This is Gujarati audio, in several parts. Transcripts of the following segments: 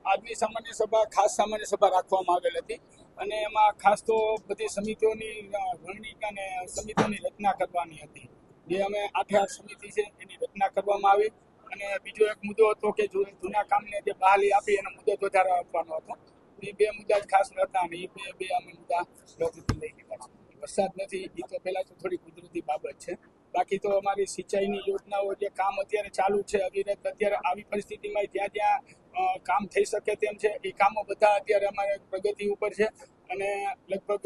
આજની સામાન્ય સભા ખાસ સામાન્ય સભા રાખવામાં આવેલ હતી અને એમાં ખાસ તો બધી સમિતિઓની રણનીતિ અને સમિતિઓની રચના કરવાની હતી. જે અમે 8 સમિતિ છે એની રચના કરવામાં આવી અને બીજો એક મુદ્દો હતો કે જૂના કામને જે બહાલી આપી એનો મુદ્દો વધારો આપવાનો હતો. એ 2 મુદ્દા જ ખાસ હતા અને એ બે અમે મુદ્દા લઈ લીધા છે. વરસાદ નથી એ તો પહેલા તો થોડી કુદરતી બાબત છે. બાકી તો અમારી સિંચાઈની યોજનાઓ જે કામ અત્યારે ચાલુ છે અવિરત, અત્યારે આવી પરિસ્થિતિમાં જ્યાં જ્યાં કામ થઈ શકે તેમ છે એ કામો બધા અત્યારે અમારે પ્રગતિ ઉપર છે અને લગભગ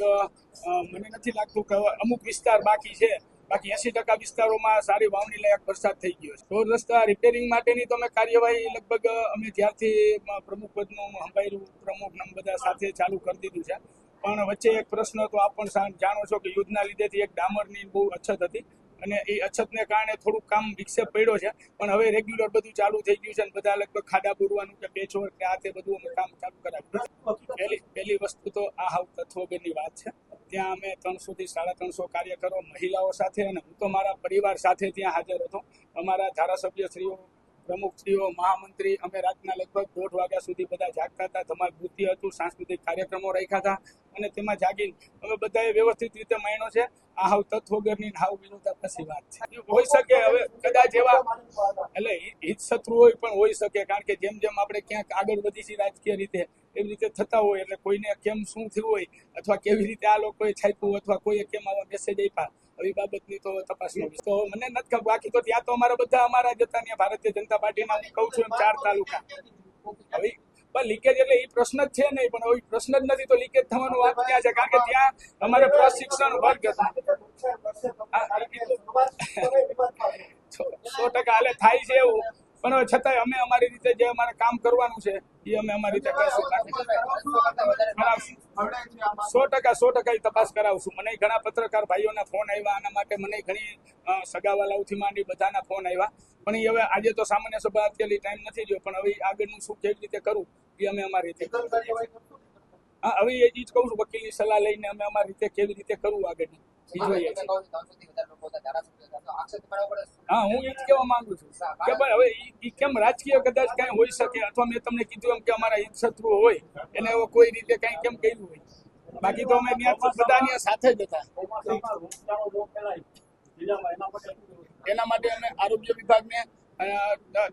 મને નથી લાગતું કે અમુક વિસ્તાર બાકી છે. બાકી 80% વિસ્તારોમાં સારી વાવણી લાયક વરસાદ થઈ ગયો છે. રોડ રસ્તા રિપેરિંગ માટેની તો અમે કાર્યવાહી લગભગ અમે જ્યારથી પ્રમુખ પદનું સંભાળ્યું પ્રમુખ બધા સાથે ચાલુ કરી દીધું છે. પણ વચ્ચે એક પ્રશ્ન તો આપ પણ જાણો છો કે યુદ્ધના લીધેથી એક ડામરની બહુ અછત હતી અને એ અછતને કારણે થોડુંક કામ વિક્ષેપ પડ્યો છે. પણ હવે રેગ્યુલર બધું ચાલુ થઈ ગયું છે અને બધા લગભગ ખાડા પૂરવાનું કે પેચવર્ક કે આ તે બધું અમે કામ ચાલુ કરાવ્યું. પહેલી વસ્તુ તો આ હાવ તત્વ વગરની વાત છે. ત્યાં અમે 300 થી 350 કાર્યકરો મહિલાઓ સાથે અને હું તો મારા પરિવાર સાથે ત્યાં હાજર હતો. અમારા ધારાસભ્યશ્રીઓ, પ્રમુખશ્રીઓ, મહામંત્રી અમે રાતના લગભગ 1:30 વાગ્યા સુધી બધા જાગતા હતા. ધમાલ નૃત્ય હતું, સાંસ્કૃતિક કાર્યક્રમો રાખ્યા હતા અને તેમાં જાગીને અમે બધાએ વ્યવસ્થિત રીતે માણ્યો છે. આ હાવ તત્વ વગરની હાવ વિરોધાભાસી વાત છે. હોઈ શકે હવે કદાચ એવા એટલે હિત શત્રુ હોય પણ હોઈ શકે, કારણ કે જેમ જેમ આપણે ક્યાંક આગળ વધી છીએ રાજકીય રીતે એવી રીતે થતા હોય એટલે કોઈને કેમ શું થયું હોય અથવા કેવી રીતે આ લોકોએ છાપ્યું અથવા કોઈએ કેમ આવા મેસેજ આપ્યા આવી બાબતની તો તપાસનો વિષય. તો મને નથી ખબર. બાકી તો ત્યાં તો અમારા જ હતા. ત્યાં ભારતીય જનતા પાર્ટીના હું કહું છું 4 તાલુકા. હવે પણ લીકેજ એટલે એ પ્રશ્ન જ છે નહીં, પણ હવે પ્રશ્ન જ નથી તો લીકેજ થવાનું વાત ક્યાં છે? કારણ કે ત્યાં અમારે પ્રશિક્ષણ વર્ગ હતો 100% હાલે થાય છે એવું, પણ હવે છતાંય અમે અમારી રીતે જે અમારે કામ કરવાનું છે એ અમે અમારી રીતે કરશું. 100% એ તપાસ કરાવશું. મને ઘણા પત્રકાર ભાઈઓના ફોન આવ્યા આના માટે, મને ઘણી સગાવાલાઓથી માંડી બધાના ફોન આવ્યા. પણ એ હવે આજે તો સામાન્ય સભા અત્યારે ટાઈમ નથી રહ્યો, પણ હવે આગળનું શું કેવી રીતે કરવું એ અમે અમારી રીતે હા હવે એ જ કહું છું. વકીલની સલાહ લઈને અમે અમારી રીતે કેવી રીતે કરવું આગળનું જોઈએ છીએ. હા હું એ જ કહેવા માંગુ છું કે ભાઈ હવે એ કેમ રાજકીય કદાચ કઈ હોઈ શકે અથવા મેં તમને કીધું એમ કે અમારા હિત શત્રુઓ હોય એને કોઈ રીતે કઈ કેમ કર્યું હોય. બાકી તો અમે ત્યાં બધા સાથે જ હતા. એના માટે અમે આરોગ્ય વિભાગને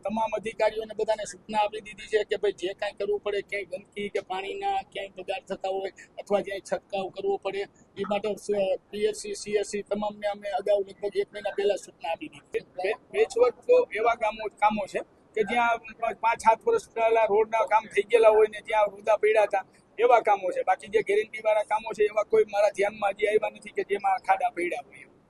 તમામ અધિકારીઓને બધાને સૂચના આપી દીધી છે કે ભાઈ જે કાંઈ કરવું પડે, ક્યાંય ગંદકી કે પાણીના ક્યાંય બગાડ થતા હોય અથવા જ્યાં છંટકાવ કરવો પડે એ માટે પીએસસી સીએસસી તમામને અમે અગાઉ લગભગ 1 મહિના પહેલા સૂચના આપી દીધી. પેચવર્ક તો એવા કામો છે કે જ્યાં 5-7 વર્ષ પહેલા રોડના કામ થઈ ગયેલા હોય ને જ્યાં રૂદા પડ્યા હતા એવા કામો છે. બાકી જે ગેરંટી વાળા કામો છે એવા કોઈ મારા ધ્યાનમાં હજી આવ્યા નથી કે જેમાં ખાડા પડ્યા હોય.